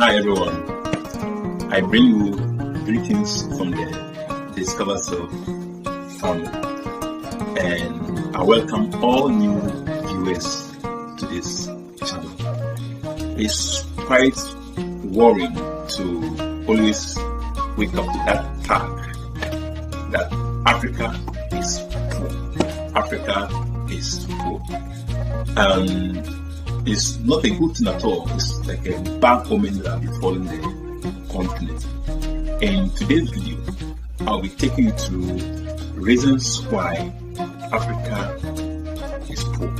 Hi everyone, I bring you greetings from the Dizcovaself family, and I welcome all new viewers to this channel. It's quite worrying to always wake up to that fact that Africa is poor. Africa is poor. It's not a good thing at all. It's like a bad omen that will be falling the continent. In today's video, I'll be taking you to reasons why Africa is poor.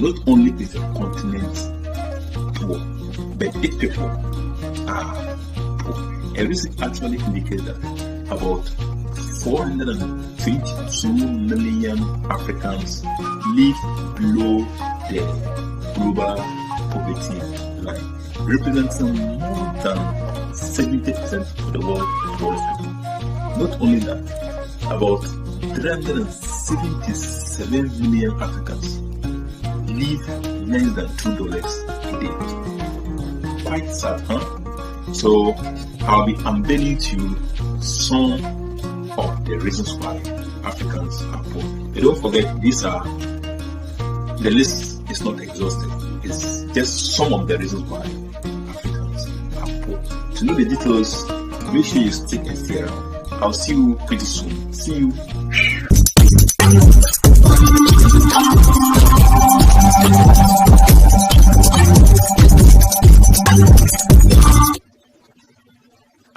Not only is the continent poor, but its people are poor. A research actually indicates that about 422 million Africans live below the global poverty line, representing more than 70% of the world's poorest people. Not only that, about 377 million Africans live less than $2 a day. Quite sad, huh? So I'll be unveiling to you some of the reasons why Africans are poor. But don't forget, the list is not exhaustive. It's just some of the reasons why Africans are poor. To know the details, make sure you stick and stay around. I'll see you pretty soon. See you.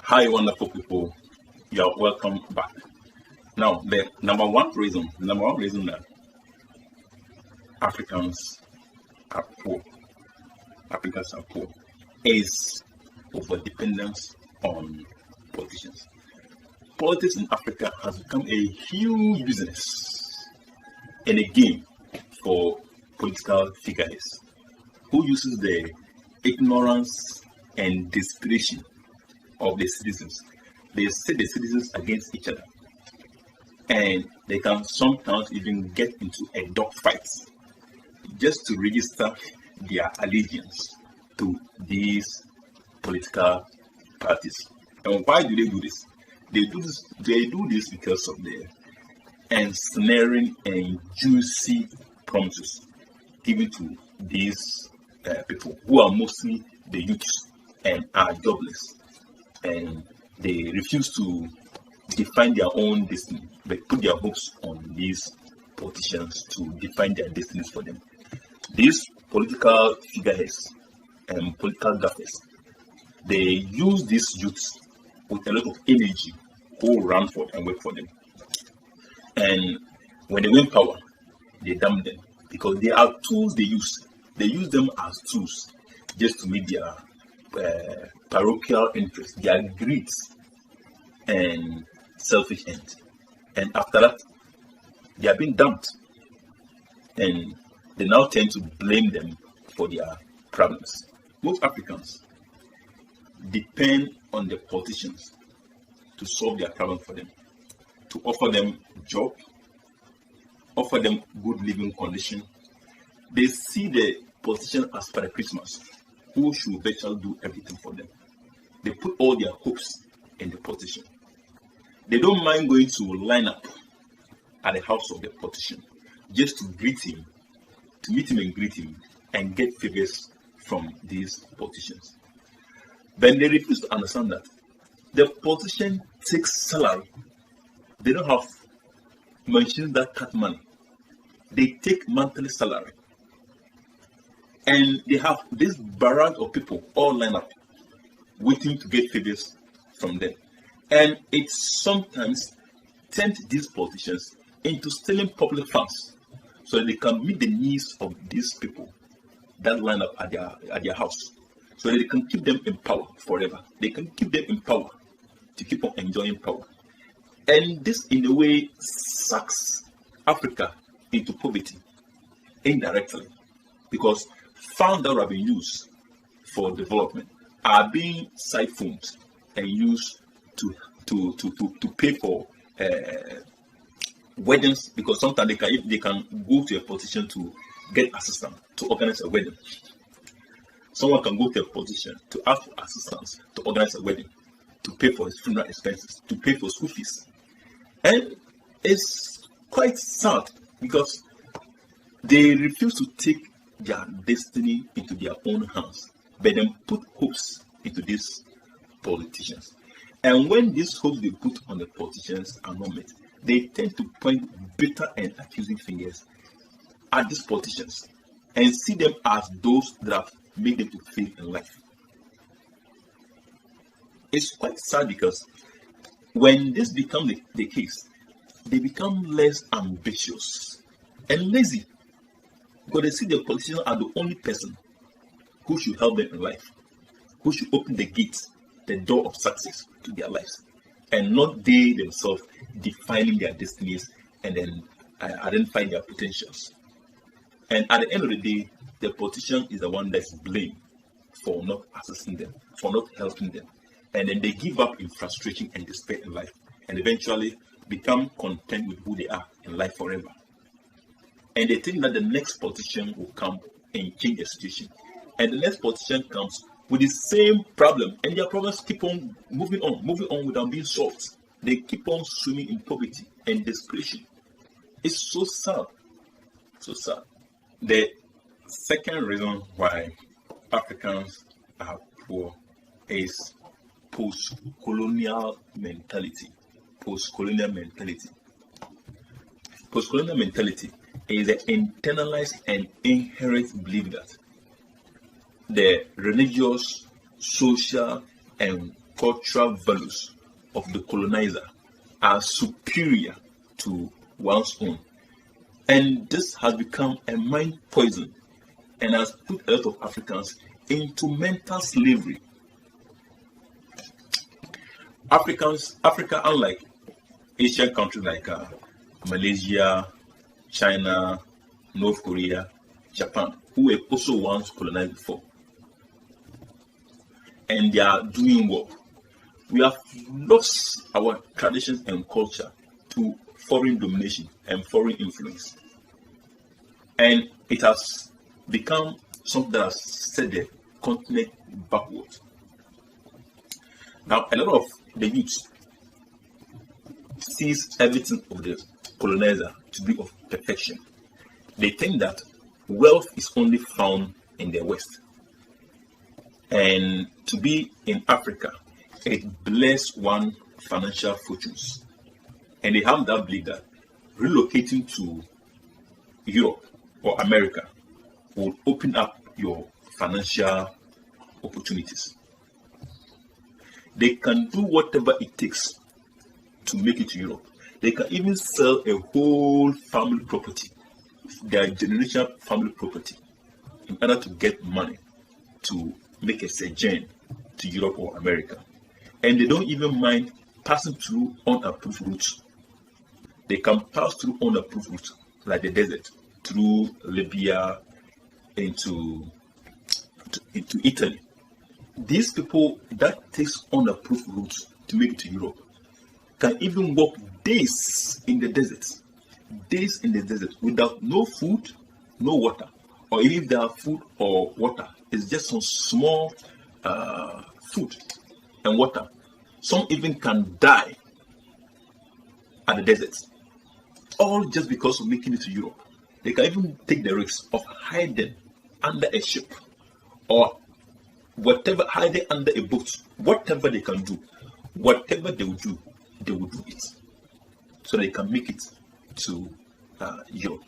Hi, wonderful people. You are welcome back. Now, the number one reason that Africans are poor is over dependence on politicians. Politics in Africa has become a huge business and a game for political figures who uses the ignorance and desperation of the citizens. They set the citizens against each other, and they can sometimes even get into a dogfight just to register their allegiance to these political parties. And why do they do this? They do this because of the ensnaring and juicy promises given to these people who are mostly the youths and are jobless, and they refuse to define their own destiny, but put their hopes on these politicians to define their destinies for them. These political figures and political gaffers, they use these youths with a lot of energy who run for and work for them. And when they win power, they damn them because they are tools they use. They use them as tools just to meet their parochial interests, their greed and selfish ends. And after that, they are being dumped. And they now tend to blame them for their problems. Most Africans depend on the politicians to solve their problem for them, to offer them job, offer them good living condition. They see the politician as Father Christmas, who should virtually do everything for them. They put all their hopes in the politician. They don't mind going to line up at the house of the politician just to greet him, to meet him and greet him and get favors from these politicians. But they refuse to understand that the politician takes salary. They don't have machines that cut money. They take monthly salary. And they have this barrage of people all lined up waiting to get favors from them. And it sometimes tempts these politicians into stealing public funds so that they can meet the needs of these people that line up at their house, so that they can keep them in power forever. They can keep them in power to keep on enjoying power. And this, in a way, sucks Africa into poverty indirectly, because funds that have been used for development are being siphoned and used to pay for weddings, because sometimes they can go to a politician to get assistance to organize a wedding. Someone can go to a politician to ask for assistance to organize a wedding, to pay for his funeral expenses, to pay for school fees. And it's quite sad because they refuse to take their destiny into their own hands, but then put hopes into these politicians. And when these hopes they put on the politicians are not met, they tend to point bitter and accusing fingers at these politicians and see them as those that have made them to fail in life. It's quite sad because when this becomes the case, they become less ambitious and lazy because they see the politicians are the only person who should help them in life, who should open the gate, the door of success to their lives, and not they themselves defining their destinies and then identify their potentials. And at the end of the day, the politician is the one that's blamed for not assisting them, for not helping them. And then they give up in frustration and despair in life, and eventually become content with who they are in life forever. And they think that the next politician will come and change the situation. And the next politician comes with the same problem, and their problems keep on moving on without being solved. They keep on swimming in poverty and desperation. It's so sad. So sad. The second reason why Africans are poor is postcolonial mentality. Postcolonial mentality. Postcolonial mentality is an internalized and inherent belief that the religious, social, and cultural values of the colonizer are superior to one's own. And this has become a mind poison and has put a lot of Africans into mental slavery. Africa, unlike Asian countries like Malaysia, China, North Korea, Japan, who were also once colonized before, and they are doing well. We have lost our traditions and culture to foreign domination and foreign influence. And it has become something that has set the continent backward. Now, a lot of the youth sees everything of the colonizer to be of perfection. They think that wealth is only found in the West. And to be in Africa, it bless one financial fortunes. And they have that belief that relocating to Europe or America will open up your financial opportunities. They can do whatever it takes to make it to Europe. They can even sell a whole family property, their generational family property, in order to get money to make a sojourn to Europe or America. And they don't even mind passing through unapproved routes. They can pass through unapproved routes, like the desert, through Libya into Italy. These people that takes unapproved routes to make it to Europe can even walk days in the desert without no food, no water, or even if they have food or water, it's just some small food and water. Some even can die at the desert, all just because of making it to Europe. They can even take the risk of hiding under a ship or whatever, hiding under a boat. Whatever they can do, whatever they will do it, so they can make it to Europe.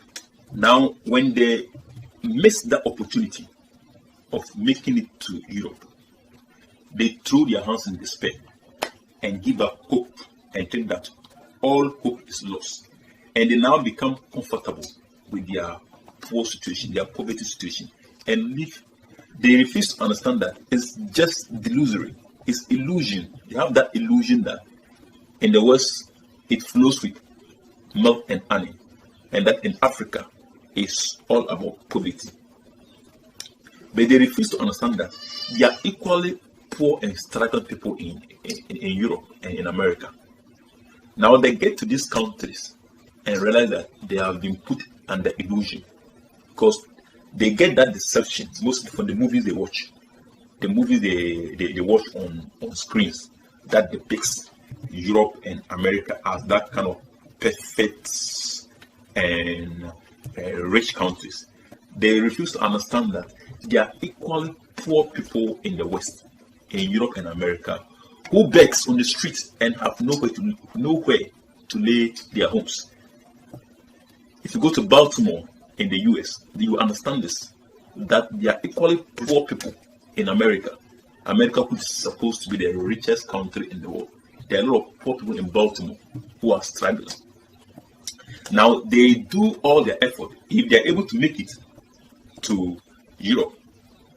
Now, when they miss the opportunity of making it to Europe, they throw their hands in despair and give up hope and think that all hope is lost. And they now become comfortable with their poor situation, their poverty situation, and they refuse to understand that it's just delusory, it's illusion. They have that illusion that in the West it flows with milk and honey, and that in Africa it's all about poverty. But they refuse to understand that they are equally poor and struggling people in Europe and in America. Now they get to these countries and realize that they have been put under illusion, because they get that deception mostly from the movies they watch, the movies they watch on screens that depicts Europe and America as that kind of perfect and rich countries. They refuse to understand that there are equally poor people in the West, in Europe and America, who begs on the streets and have nowhere to lay their homes. If you go to Baltimore in the US, you will understand this, that there are equally poor people in America. America, which is supposed to be the richest country in the world. There are a lot of poor people in Baltimore who are struggling. Now, they do all their effort. If they are able to make it to Europe,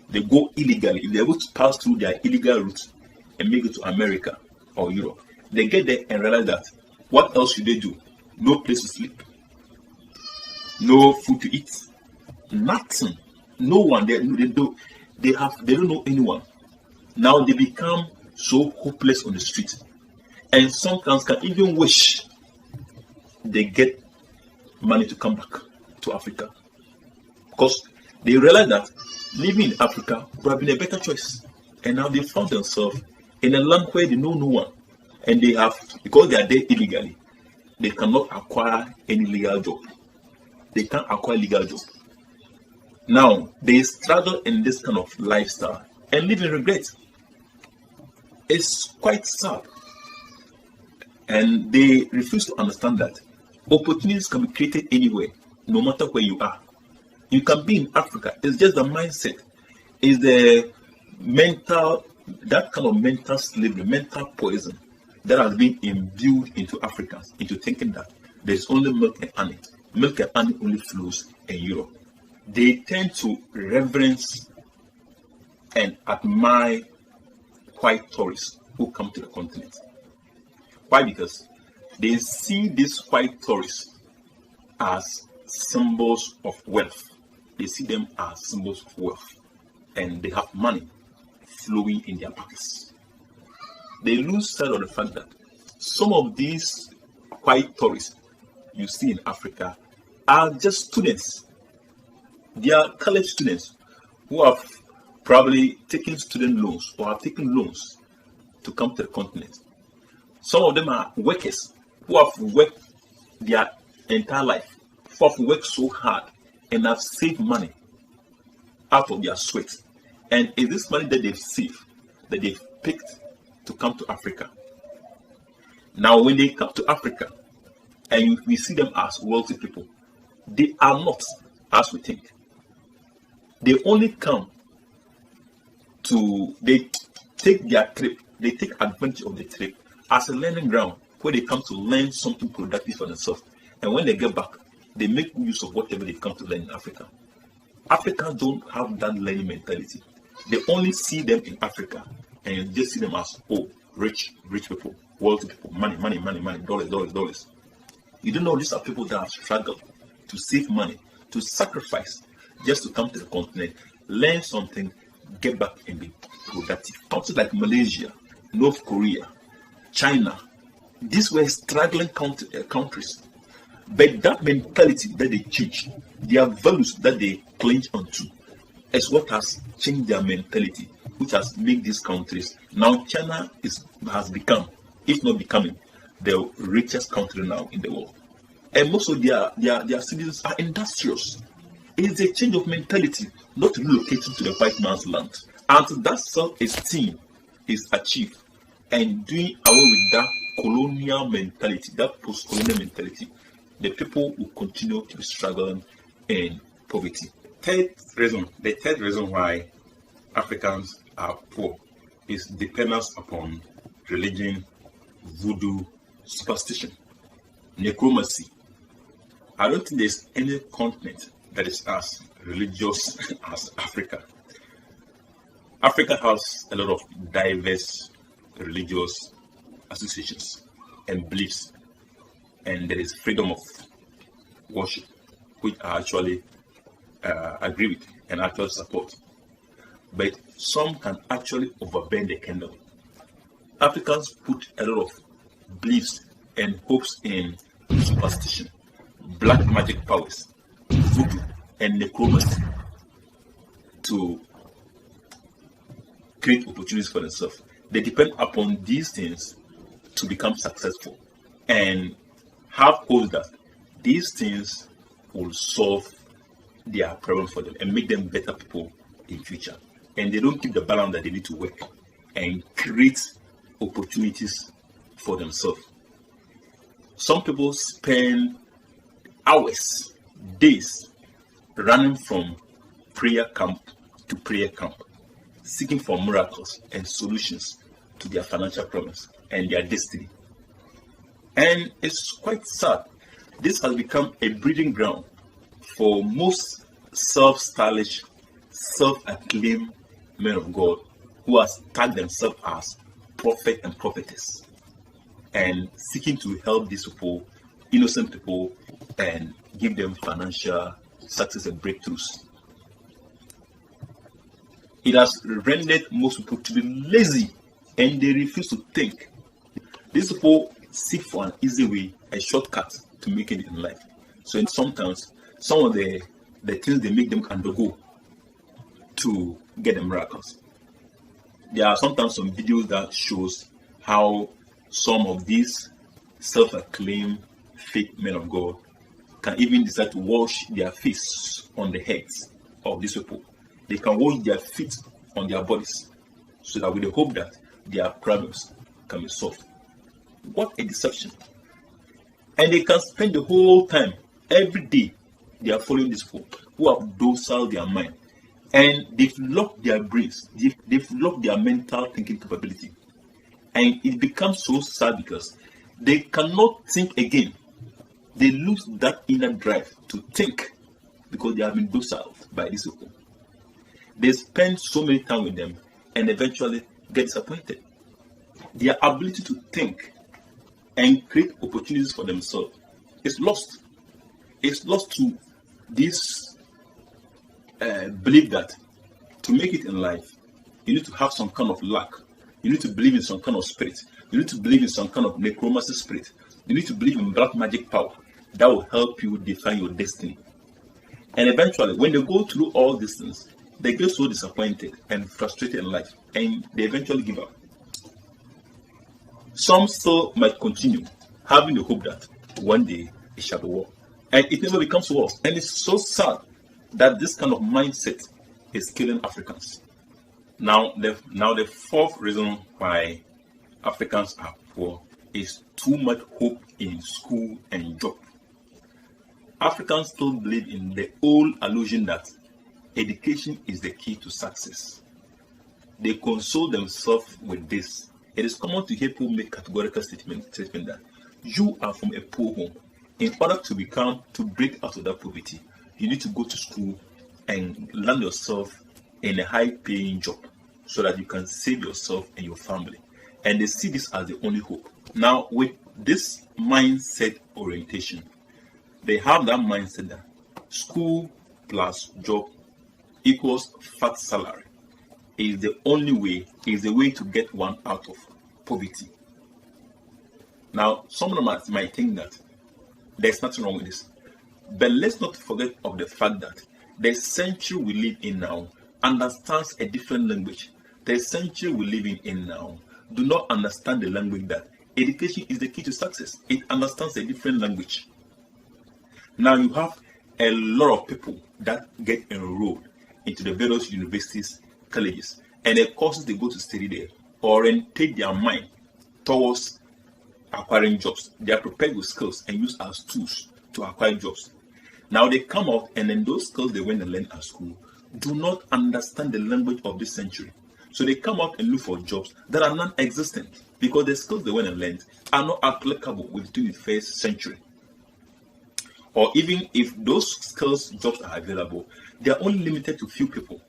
they go illegally. If they are able to pass through their illegal routes and make it to America or Europe, they get there and realize that what else should they do? No place to sleep, no food to eat, nothing, no one. They don't know anyone. Now they become so hopeless on the street, and sometimes can even wish they get money to come back to Africa, because they realize that living in Africa would have been a better choice. And now they found themselves in a land where they know no one, and they have, because they are there illegally, they cannot acquire any legal job. They can't acquire legal job. Now they struggle in this kind of lifestyle and live in regret. It's quite sad, and they refuse to understand that opportunities can be created anywhere, no matter where you are. You can be in Africa. It's just the mindset. It's the mental, that kind of mental slavery, mental poison that has been imbued into Africans, into thinking that there's only milk and honey. Milk and honey only flows in Europe. They tend to reverence and admire white tourists who come to the continent. Why? Because they see these white tourists as symbols of wealth. They see them as symbols of wealth, and they have money flowing in their pockets. They lose sight of the fact that some of these white tourists you see in Africa are just students. They are college students who have probably taken student loans or have taken loans to come to the continent. Some of them are workers who have worked their entire life, who have worked so hard and have saved money out of their sweat. And it's this money that they've saved, that they've picked to come to Africa. Now, when they come to Africa and we see them as wealthy people, they are not as we think. They only come to, they take their trip, they take advantage of the trip as a learning ground where they come to learn something productive for themselves. And when they get back, they make use of whatever they've come to learn in Africa. Africans don't have that learning mentality. They only see them in Africa and you just see them as, oh, rich people, wealthy people, money, dollars. You don't know these are people that have struggled to save money, to sacrifice just to come to the continent, learn something, get back and be productive. Countries like Malaysia, North Korea, China, these were struggling countries. But that mentality that they change, their values that they cling onto, is what has changed their mentality, which has made these countries. Now China has become, if not becoming, the richest country now in the world. And most of their citizens are industrious. It's a change of mentality, not relocating to the white man's land. Until that self-esteem is achieved and doing away with that colonial mentality, that post-colonial mentality, the people will continue to be struggling in poverty. The third reason why Africans are poor is dependence upon religion, voodoo, superstition, necromancy. I don't think there's any continent that is as religious as Africa. Africa has a lot of diverse religious associations and beliefs, and there is freedom of worship, which I actually agree with and actually support. But some can actually overbend the candle. Africans put a lot of beliefs and hopes in superstition, black magic powers, voodoo, and necromancy to create opportunities for themselves. They depend upon these things to become successful and have hope that these things will solve their problem for them and make them better people in future. And they don't keep the balance that they need to work and create opportunities for themselves. Some people spend hours, days running from prayer camp to prayer camp, seeking for miracles and solutions to their financial problems and their destiny. And it's quite sad. This has become a breeding ground for most self-stylish, self-acclaimed men of God who have tagged themselves as prophet and prophetess and seeking to help these people, innocent people, and give them financial success and breakthroughs. It has rendered most people to be lazy and they refuse to think. These people seek for an easy way, a shortcut to make it in life. So sometimes some of the things they make them undergo to get the miracles. There are sometimes some videos that shows how some of these self-acclaimed fake men of God can even decide to wash their face on the heads of these people. They can wash their feet on their bodies so that with the hope that their problems can be solved. What a deception. And they can spend the whole time, every day, they are following these people who have docile their mind. And they've locked their brains, they've locked their mental thinking capability. And it becomes so sad because they cannot think again. They lose that inner drive to think because they have been docile by these people. They spend so many time with them and eventually get disappointed. Their ability to think and create opportunities for themselves is lost. It's lost to this belief that to make it in life, you need to have some kind of luck. You need to believe in some kind of spirit. You need to believe in some kind of necromancy spirit. You need to believe in black magic power that will help you define your destiny. And eventually, when they go through all these things, they get so disappointed and frustrated in life, and they eventually give up. Some still might continue having the hope that one day it shall be war, and it never becomes war. And it's so sad that this kind of mindset is killing Africans. Now the fourth reason why Africans are poor is too much hope in school and job. Africans still believe in the old illusion that education is the key to success. They console themselves with this. It is common to hear people make categorical statement that you are from a poor home. In order to break out of that poverty, you need to go to school and land yourself in a high-paying job so that you can save yourself and your family. And they see this as the only hope. Now, with this mindset orientation, they have that mindset that school plus job equals fat salary is the only way, is the way to get one out of poverty. Now, some of them might think that there's nothing wrong with this. But let's not forget of the fact that the century we live in now understands a different language. The century we live in now do not understand the language that education is the key to success. It understands a different language. Now you have a lot of people that get enrolled into the various universities, colleges, and the courses they go to study there orientate their mind towards acquiring jobs. They are prepared with skills and used as tools to acquire jobs. Now they come out and then those skills they went and learned at school do not understand the language of this century. So they come out and look for jobs that are non-existent because the skills they went and learned are not applicable with the 21st century. Or even if those skills jobs are available, they are only limited to few people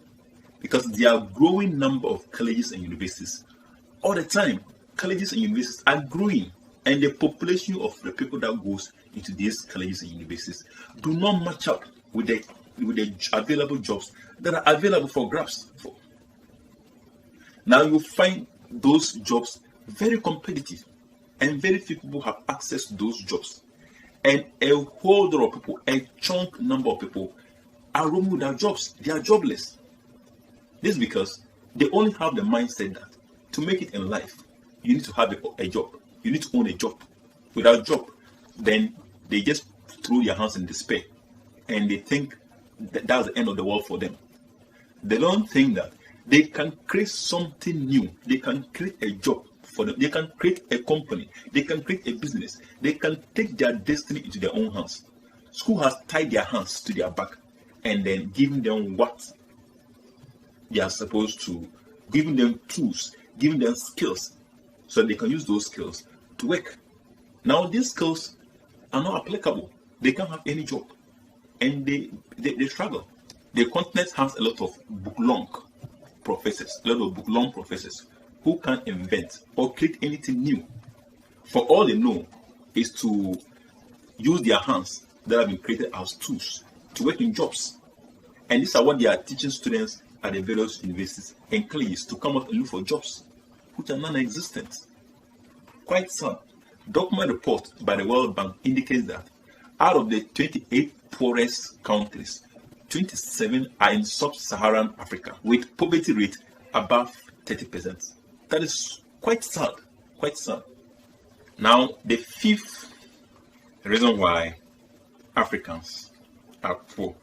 because there are growing number of colleges and universities. All the time, colleges and universities are growing, and the population of the people that goes into these colleges and universities do not match up with the available jobs that are available for grabs. Now you find those jobs very competitive, and very few people have access to those jobs. And a whole lot of people, a chunk number of people, are roaming without jobs. They are jobless. This is because They only have the mindset that to make it in life, you need to have a job. You need to own a job. Without job, then they just throw their hands in despair, and they think that that's the end of the world for them. They don't think that they can create something new. They can create a job for them. They can create a company. They can create a business. They can take their destiny into their own hands. School has tied their hands to their back and then giving them what they are supposed to, giving them tools, giving them skills so they can use those skills to work. Now these skills are not applicable. They can't have any job and they struggle. The continent has a lot of book-long professors, who can invent or create anything new. For all they know is to use their hands that have been created as tools to work in jobs. And these are what they are teaching students at the various universities and colleges to come out and look for jobs, which are non-existent. Quite sad. Document report by the World Bank indicates that out of the 28 poorest countries, 27 are in sub-Saharan Africa with poverty rate above 30%. That is quite sad, quite sad. Now, the fifth reason why Africans are poor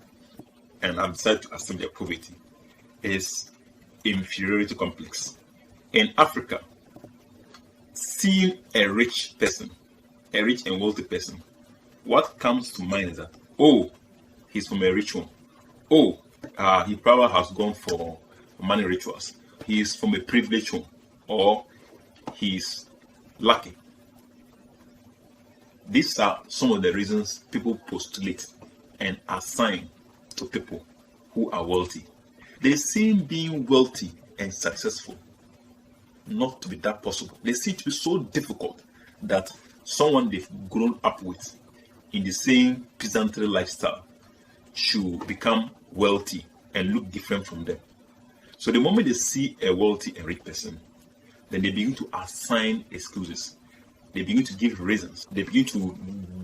and have decided to accept their poverty is inferiority complex. In Africa, seeing a rich person, a rich and wealthy person, what comes to mind is that, oh, he's from a rich home. Oh, he probably has gone for money rituals. He is from a privileged home, or he's lucky. These are some of the reasons people postulate and assign to people who are wealthy. They seem being wealthy and successful not to be that possible. They seem to be so difficult that someone they've grown up with in the same peasantry lifestyle should become wealthy and look different from them. So the moment they see a wealthy and rich person, then they begin to assign excuses. They begin to give reasons. They begin to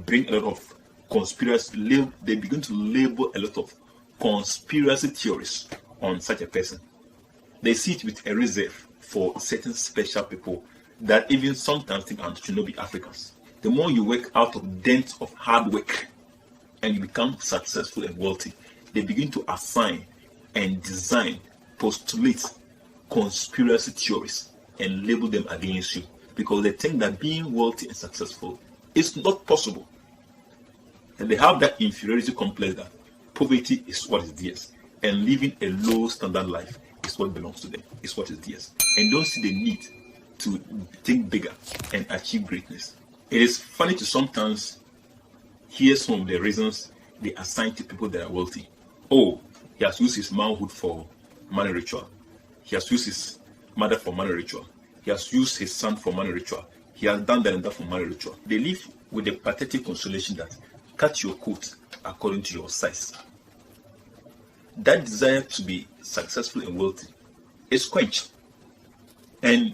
bring a lot of conspiracy. They begin to label a lot of conspiracy theories on such a person. They see it with a reserve for certain special people that even sometimes think should not be Africans. The more you work out of dent of hard work and you become successful and wealthy, they begin to assign and design, postulate conspiracy theories and label them against you because they think that being wealthy and successful is not possible. And they have that inferiority complex that poverty is what is theirs and living a low standard life is what belongs to them, is what is theirs, and don't see the need to think bigger and achieve greatness. It is funny to sometimes hear some of the reasons they assign to people that are wealthy. Oh, he has used his manhood for money ritual. He has used his mother for money ritual. He has used his son for money ritual. He has done that and that for money ritual. They live with the pathetic consolation that cut your coat according to your size. That desire to be successful and wealthy is quenched, and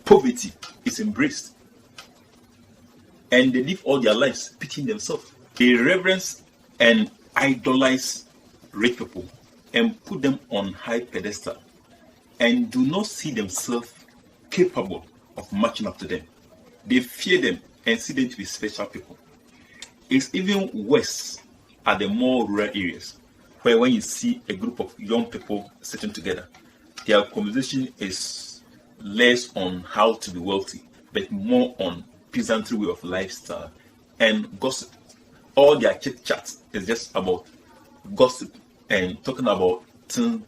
poverty is embraced, and they live all their lives pitying themselves. They reverence and idolize rich people and put them on high pedestal and do not see themselves capable of matching up to them. They fear them and see them to be special people. It's even worse at the more rural areas, where when you see a group of young people sitting together, their conversation is less on how to be wealthy, but more on peasantry way of lifestyle and gossip. All their chit chat is just about gossip and talking about things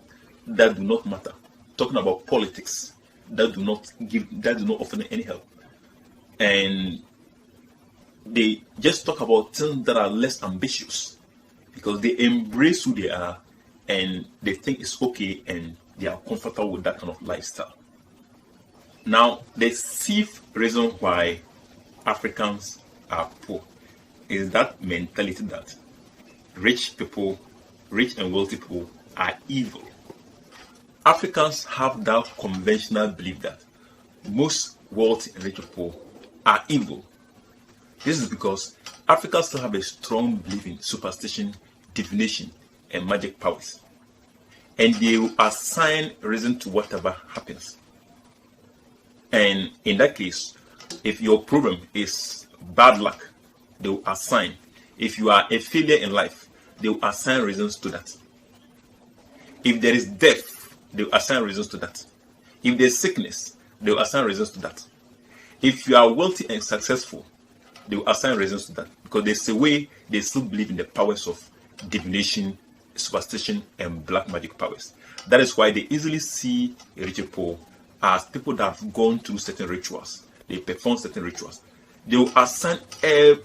that do not matter, talking about politics that do not offer any help, and they just talk about things that are less ambitious because they embrace who they are and they think it's okay and they are comfortable with that kind of lifestyle. Now, the fifth reason why Africans are poor is that mentality that rich and wealthy people are evil. Africans have that conventional belief that most wealthy and rich people are evil. This is because Africans still have a strong belief in superstition, divination, and magic powers. and they will assign reason to whatever happens. And in that case, if your problem is bad luck, they will assign. If you are a failure in life, they will assign reasons to that. If there is death, they will assign reasons to that. If there is sickness, they will assign reasons to that. If you are wealthy and successful, they will assign reasons to that. Because there's a way they still believe in the powers of divination, superstition, and black magic powers. That is why they easily see rich people as people that have gone through certain rituals. They perform certain rituals. They will assign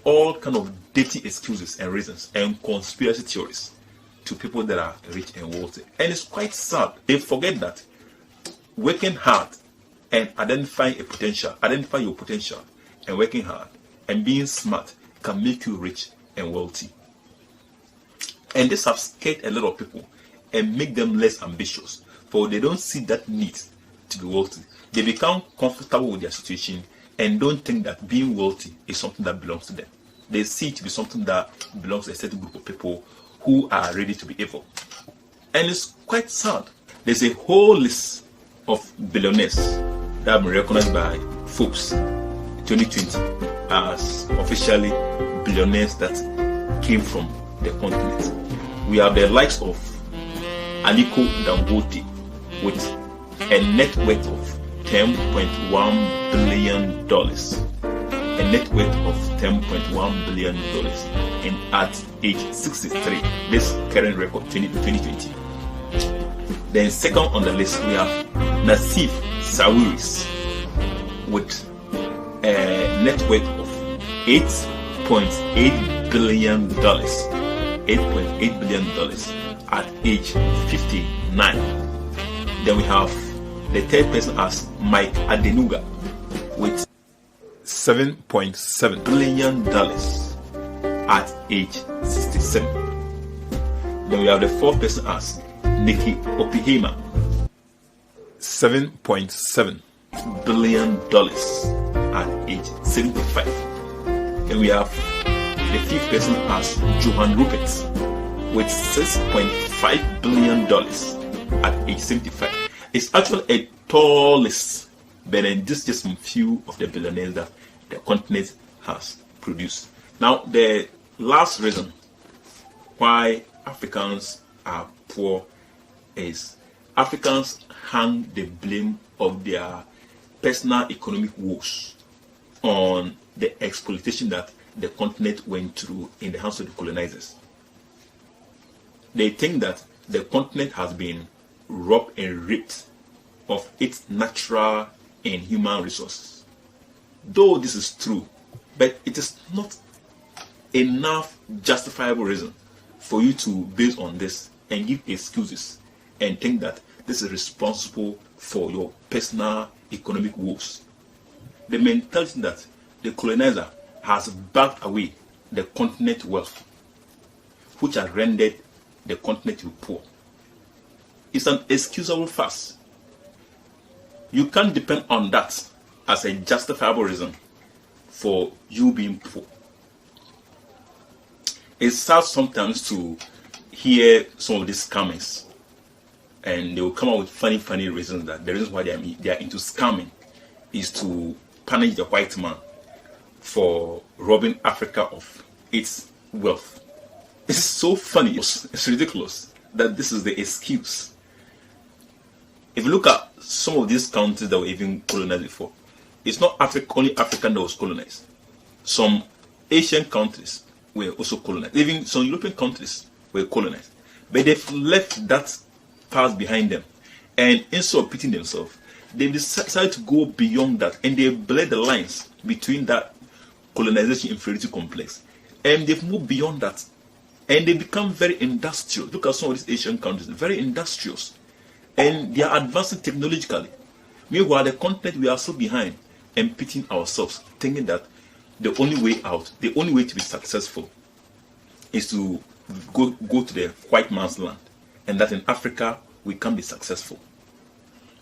all kind of dirty excuses and reasons and conspiracy theories to people that are rich and wealthy. And it's quite sad. They forget that working hard and identifying your potential and working hard and being smart can make you rich and wealthy. And this has scared a lot of people and make them less ambitious, for they don't see that need to be wealthy. They become comfortable with their situation and don't think that being wealthy is something that belongs to them. They see it to be something that belongs to a certain group of people who are ready to be evil. And it's quite sad. There's a whole list of billionaires that have been recognized by Forbes 2020 as officially billionaires that came from the continent. We have the likes of Aliko Dangote with a net worth of $10.1 billion. A net worth of $10.1 billion. And at age 63, this current record 2020. Then second on the list, we have Nassif Sawiris with a net worth of $8.8 billion. $8.8 billion at age 59. Then we have the third person as Mike Adenuga with $7.7 billion at age 67. Then we have the fourth person as Nikki Opihema, $7.7 billion at age 75. Then we have the fifth person as Johan Rupert with $6.5 billion at age 75. It's actually a tall list, but then this is just some few of the billionaires that the continent has produced. Now, the last reason why Africans are poor is Africans hang the blame of their personal economic woes on the exploitation that the continent went through in the hands of the colonizers. They think that the continent has been robbed and ripped of its natural and human resources. Though this is true, but it is not enough justifiable reason for you to base on this and give excuses and think that this is responsible for your personal economic woes. The mentality that the colonizer has backed away the continent wealth, which has rendered the continent poor. It's an excusable farce. You can't depend on that as a justifiable reason for you being poor. It's sad sometimes to hear some of these scammers, and they will come up with funny reasons that the reason why they are into scamming is to punish the white man for robbing Africa of its wealth. It's so funny, it's ridiculous that this is the excuse. If you look at some of these countries that were even colonized before, it's not only Africa that was colonized. Some Asian countries were also colonized. Even some European countries were colonized. But they've left that past behind them. And instead of pitying themselves, they decided to go beyond that, and they blurred the lines between that colonization inferiority complex. And they've moved beyond that. And they become very industrial. Look at some of these Asian countries, very industrious. And they are advancing technologically. Meanwhile, the continent, we are so behind and pitying ourselves, thinking that the only way out, the only way to be successful is to go to the white man's land. And that in Africa, we can be successful.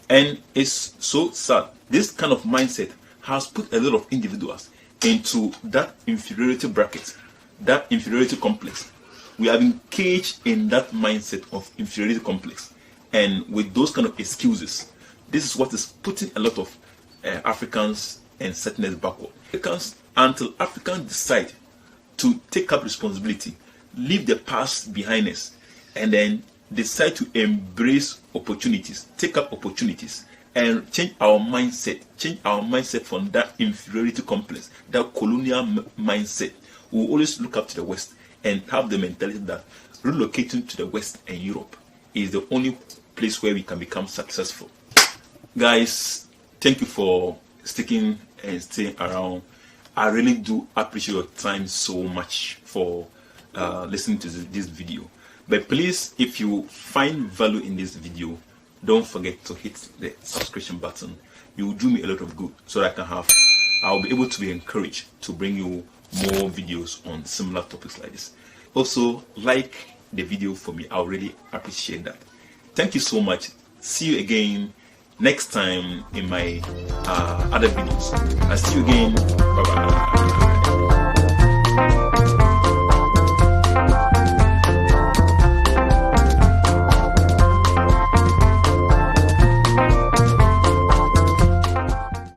And it's so sad. This kind of mindset has put a lot of individuals into that inferiority bracket, that inferiority complex. We have been caged in that mindset of inferiority complex. And with those kind of excuses, this is what is putting a lot of Africans and settlers backward. Until Africans decide to take up responsibility, leave the past behind us, and then decide to embrace opportunities, take up opportunities, and change our mindset from that inferiority complex, that colonial mindset. We will always look up to the West and have the mentality that relocating to the West and Europe is the only place where we can become successful. Guys, thank you for sticking and staying around. I really do appreciate your time so much for listening to this video. But please, if you find value in this video, don't forget to hit the subscription button. You will do me a lot of good, so that I'll be able to be encouraged to bring you more videos on similar topics like this. Also, like the video for me. I'll really appreciate that. Thank you so much. See you again next time in my other videos. I'll see you again. Bye bye.